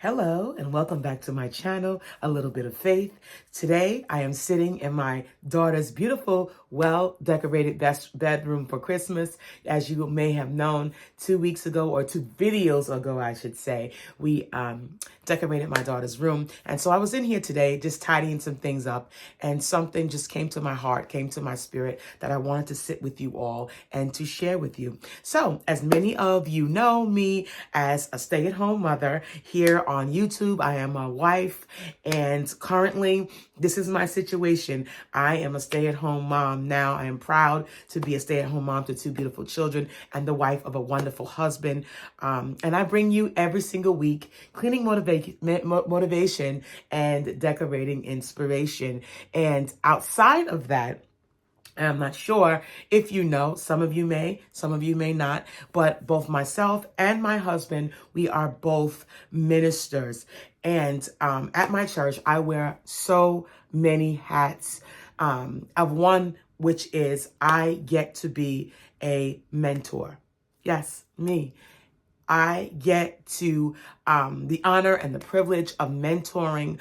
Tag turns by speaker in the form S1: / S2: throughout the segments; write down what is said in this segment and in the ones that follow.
S1: Hello and welcome back to my channel, A Little Bit of Faith. Today I am sitting in my daughter's beautiful, well-decorated bedroom for Christmas. As you may have known, 2 weeks ago, or 2 videos ago, I should say, we decorated my daughter's room. And so I was in here today just tidying some things up, and something just came to my heart, came to my spirit that I wanted to sit with you all and to share with you. So as many of you know me as a stay-at-home mother here on YouTube, I am a wife, and currently this is my situation. I am a stay-at-home mom now. I am proud to be a stay-at-home mom to 2 beautiful children and the wife of a wonderful husband. And I bring you every single week cleaning motivation and decorating inspiration. And outside of that, I'm not sure if you know, some of you may not, but both myself and my husband, we are both ministers. And at my church, I wear so many hats. Of one, which is I get to be a mentor. Yes, me. I get to the honor and the privilege of mentoring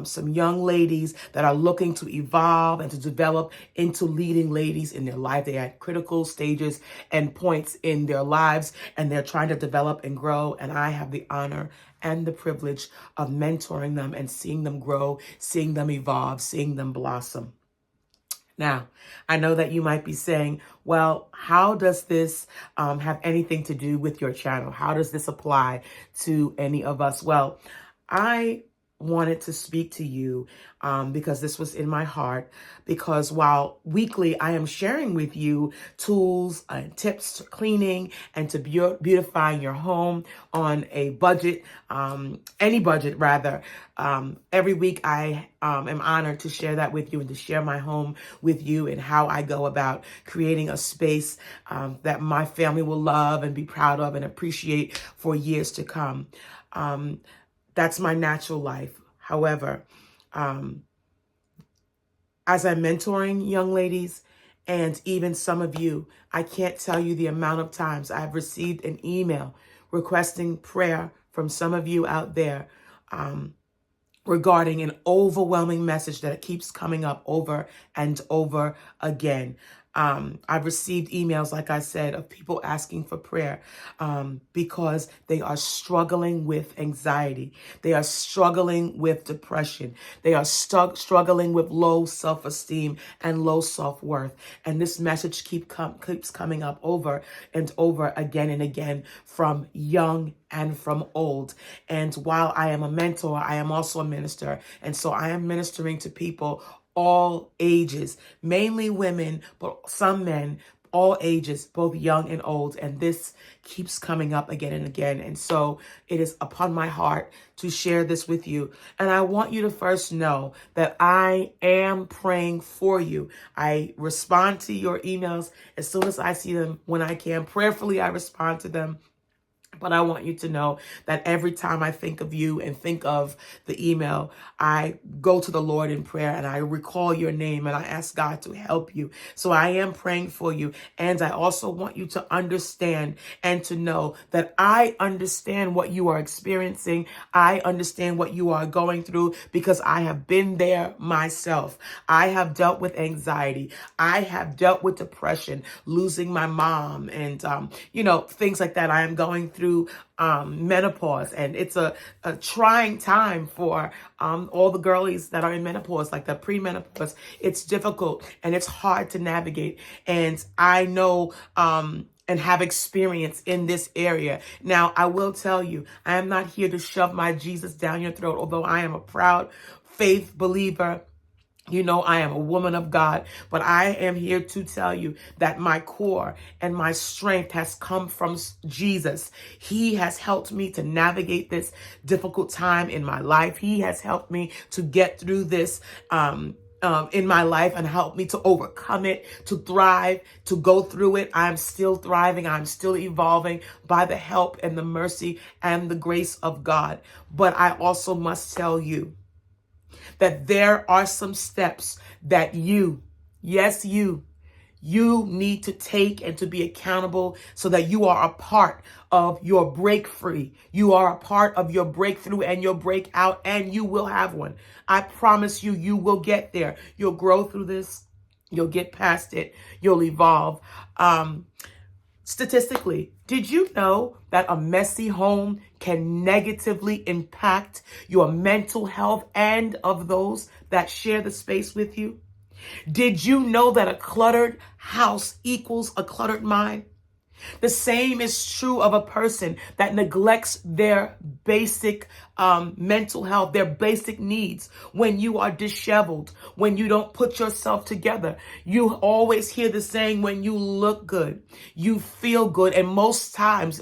S1: some young ladies that are looking to evolve and to develop into leading ladies in their life. They are at critical stages and points in their lives, and they're trying to develop and grow. And I have the honor and the privilege of mentoring them and seeing them grow, seeing them evolve, seeing them blossom. Now, I know that you might be saying, well, how does this have anything to do with your channel? How does this apply to any of us? Well, I wanted to speak to you because this was in my heart, because while weekly I am sharing with you tools and tips to cleaning and to beautifying your home on a budget, any budget rather, every week I am honored to share that with you and to share my home with you and how I go about creating a space that my family will love and be proud of and appreciate for years to come. That's my natural life. However, as I'm mentoring young ladies and even some of you, I can't tell you the amount of times I've received an email requesting prayer from some of you out there regarding an overwhelming message that keeps coming up over and over again. I've received emails, like I said, of people asking for prayer because they are struggling with anxiety. They are struggling with depression. They are struggling with low self-esteem and low self-worth. And this message keeps coming up over and over again and again from young and from old. And while I am a mentor, I am also a minister. And so I am ministering to people all ages, mainly women, but some men, all ages, both young and old. And this keeps coming up again and again. And so it is upon my heart to share this with you. And I want you to first know that I am praying for you. I respond to your emails as soon as I see them when I can. Prayerfully, I respond to them. But I want you to know that every time I think of you and think of the email, I go to the Lord in prayer and I recall your name and I ask God to help you. So I am praying for you. And I also want you to understand and to know that I understand what you are experiencing. I understand what you are going through because I have been there myself. I have dealt with anxiety. I have dealt with depression, losing my mom and, things like that. I am going through menopause, and it's a trying time for all the girlies that are in menopause, like the premenopause. It's difficult and it's hard to navigate, and I know and have experience in this area. Now, I will tell you, I am not here to shove my Jesus down your throat, although I am a proud faith believer. You know, I am a woman of God, but I am here to tell you that my core and my strength has come from Jesus. He has helped me to navigate this difficult time in my life. He has helped me to get through this in my life and help me to overcome it, to thrive, to go through it. I'm still thriving. I'm still evolving by the help and the mercy and the grace of God. But I also must tell you that there are some steps that yes, you You need to take and to be accountable so that you are a part of your break free. You are a part of your breakthrough and your breakout, and you will have one. I promise you, you will get there. You'll grow through this. You'll get past it. You'll evolve. Statistically, did you know that a messy home can negatively impact your mental health and of those that share the space with you? Did you know that a cluttered house equals a cluttered mind? The same is true of a person that neglects their basic mental health, their basic needs. When you are disheveled, when you don't put yourself together, you always hear the saying, when you look good, you feel good. And most times,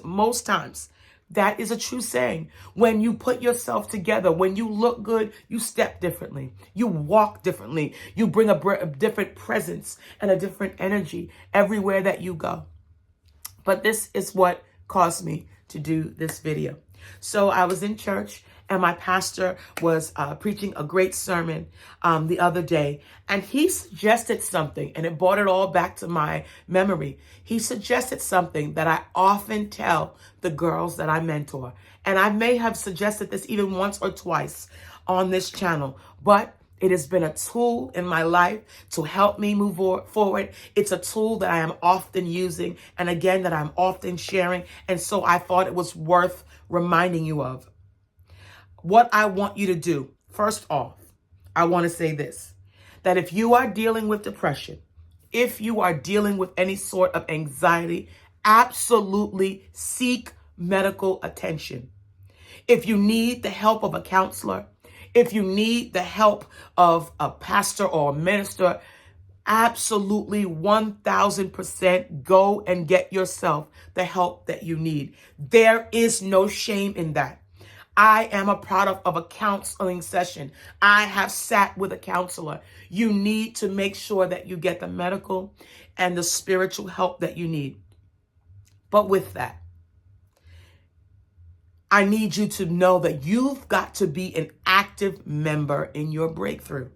S1: that is a true saying. When you put yourself together, when you look good, you step differently. You walk differently. You bring a different presence and a different energy everywhere that you go. But this is what caused me to do this video. So I was in church and my pastor was preaching a great sermon the other day. And he suggested something, and it brought it all back to my memory. He suggested something that I often tell the girls that I mentor. And I may have suggested this even once or twice on this channel, but it has been a tool in my life to help me move forward. It's a tool that I am often using, and again, that I'm often sharing. And so I thought it was worth reminding you of. What I want you to do, first off, I want to say this, that if you are dealing with depression, if you are dealing with any sort of anxiety, absolutely seek medical attention. If you need the help of a counselor, if you need the help of a pastor or a minister, absolutely 1000% go and get yourself the help that you need. There is no shame in that. I am a product of a counseling session. I have sat with a counselor. You need to make sure that you get the medical and the spiritual help that you need. But with that, I need you to know that you've got to be an active member in your breakthrough.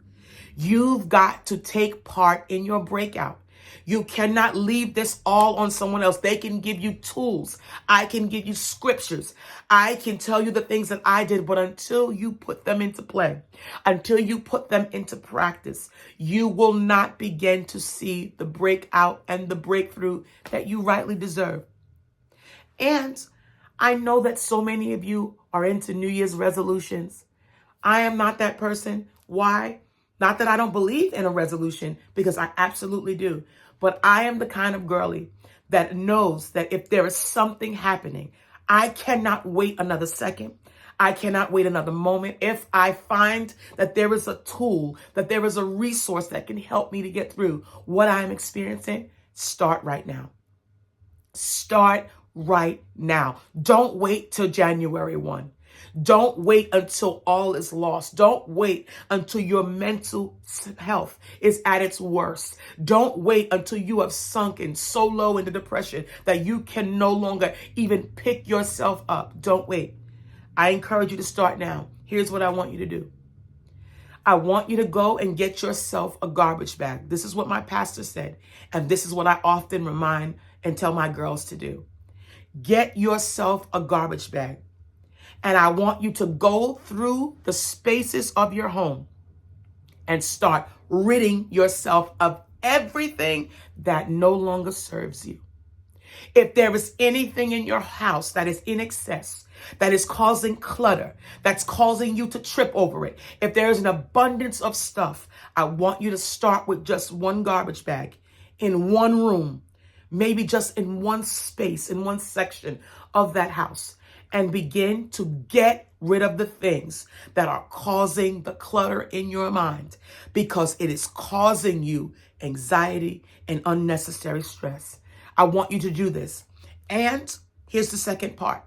S1: You've got to take part in your breakout. You cannot leave this all on someone else. They can give you tools. I can give you scriptures. I can tell you the things that I did, but until you put them into play, until you put them into practice, you will not begin to see the breakout and the breakthrough that you rightly deserve. And I know that so many of you are into New Year's resolutions. I am not that person. Why? Not that I don't believe in a resolution, because I absolutely do. But I am the kind of girly that knows that if there is something happening, I cannot wait another second. I cannot wait another moment. If I find that there is a tool, that there is a resource that can help me to get through what I'm experiencing, start right now. Start right now. Don't wait till January 1. Don't wait until all is lost. Don't wait until your mental health is at its worst. Don't wait until you have sunken so low into depression that you can no longer even pick yourself up. Don't wait. I encourage you to start now. Here's what I want you to do. I want you to go and get yourself a garbage bag. This is what my pastor said, and this is what I often remind and tell my girls to do. Get yourself a garbage bag. And I want you to go through the spaces of your home and start ridding yourself of everything that no longer serves you. If there is anything in your house that is in excess, that is causing clutter, that's causing you to trip over it, if there is an abundance of stuff, I want you to start with just one garbage bag in one room, maybe just in one space, in one section of that house, and begin to get rid of the things that are causing the clutter in your mind, because it is causing you anxiety and unnecessary stress. I want you to do this. And here's the second part.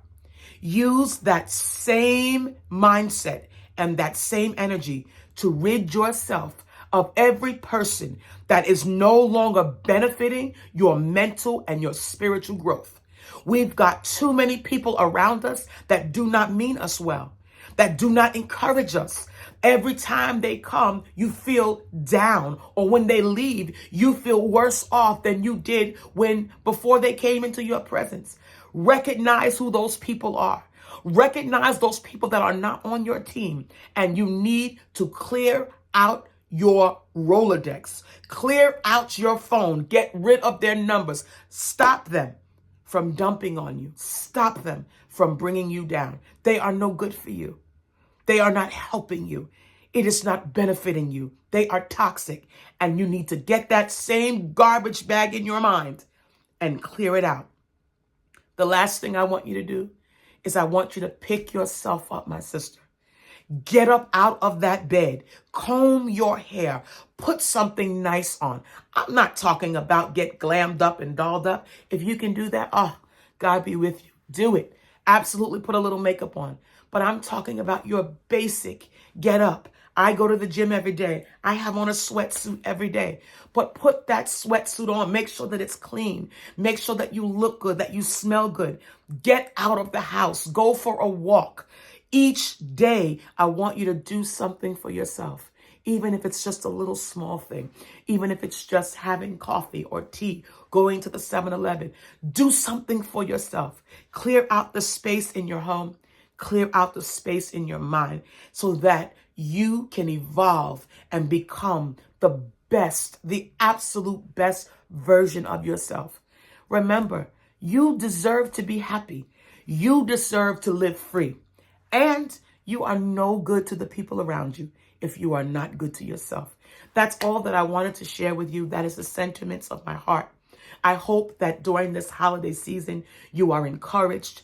S1: Use that same mindset and that same energy to rid yourself of every person that is no longer benefiting your mental and your spiritual growth. We've got too many people around us that do not mean us well. that do not encourage us. Every time they come, you feel down, or when they leave, you feel worse off than you did before they came into your presence. Recognize who those people are. Recognize those people that are not on your team, and you need to clear out your Rolodex. Clear out your phone. Get rid of their numbers. Stop them from dumping on you. Stop them from bringing you down. They are no good for you. They are not helping you. It is not benefiting you. They are toxic, and you need to get that same garbage bag in your mind and clear it out. The last thing I want you to do is I want you to pick yourself up, my sister. Get up out of that bed, comb your hair, put something nice on. I'm not talking about get glammed up and dolled up. If you can do that, oh, God be with you. Do it. Absolutely put a little makeup on. But I'm talking about your basic get up. I go to the gym every day. I have on a sweatsuit every day. But put that sweatsuit on. Make sure that it's clean. Make sure that you look good, that you smell good. Get out of the house. Go for a walk. Each day, I want you to do something for yourself, even if it's just a little small thing, even if it's just having coffee or tea, going to the 7-Eleven. Do something for yourself. Clear out the space in your home. Clear out the space in your mind so that you can evolve and become the best, the absolute best version of yourself. Remember, you deserve to be happy. You deserve to live free. And you are no good to the people around you if you are not good to yourself. That's all that I wanted to share with you. That is the sentiments of my heart. I hope that during this holiday season, you are encouraged.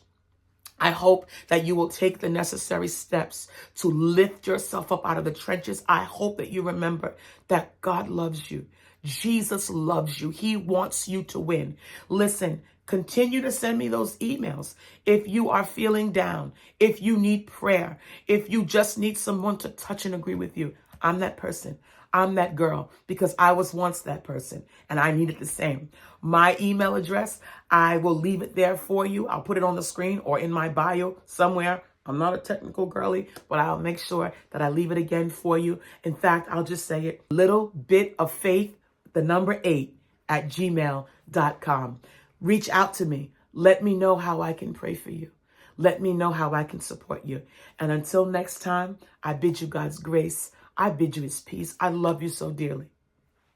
S1: I hope that you will take the necessary steps to lift yourself up out of the trenches. I hope that you remember that God loves you. Jesus loves you. He wants you to win. Listen, continue to send me those emails. If you are feeling down, if you need prayer, if you just need someone to touch and agree with you, I'm that person. I'm that girl, because I was once that person and I needed the same. My email address, I will leave it there for you. I'll put it on the screen or in my bio somewhere. I'm not a technical girly, but I'll make sure that I leave it again for you. In fact, I'll just say it, littlebitoffaith8@gmail.com. Reach out to me. Let me know how I can pray for you. Let me know how I can support you. And until next time, I bid you God's grace. I bid you his peace. I love you so dearly.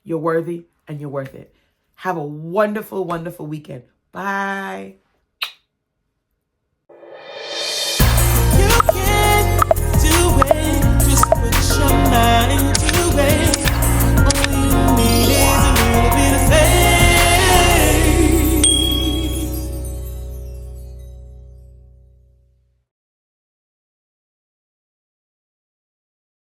S1: You're worthy and you're worth it. Have a wonderful, wonderful weekend. Bye.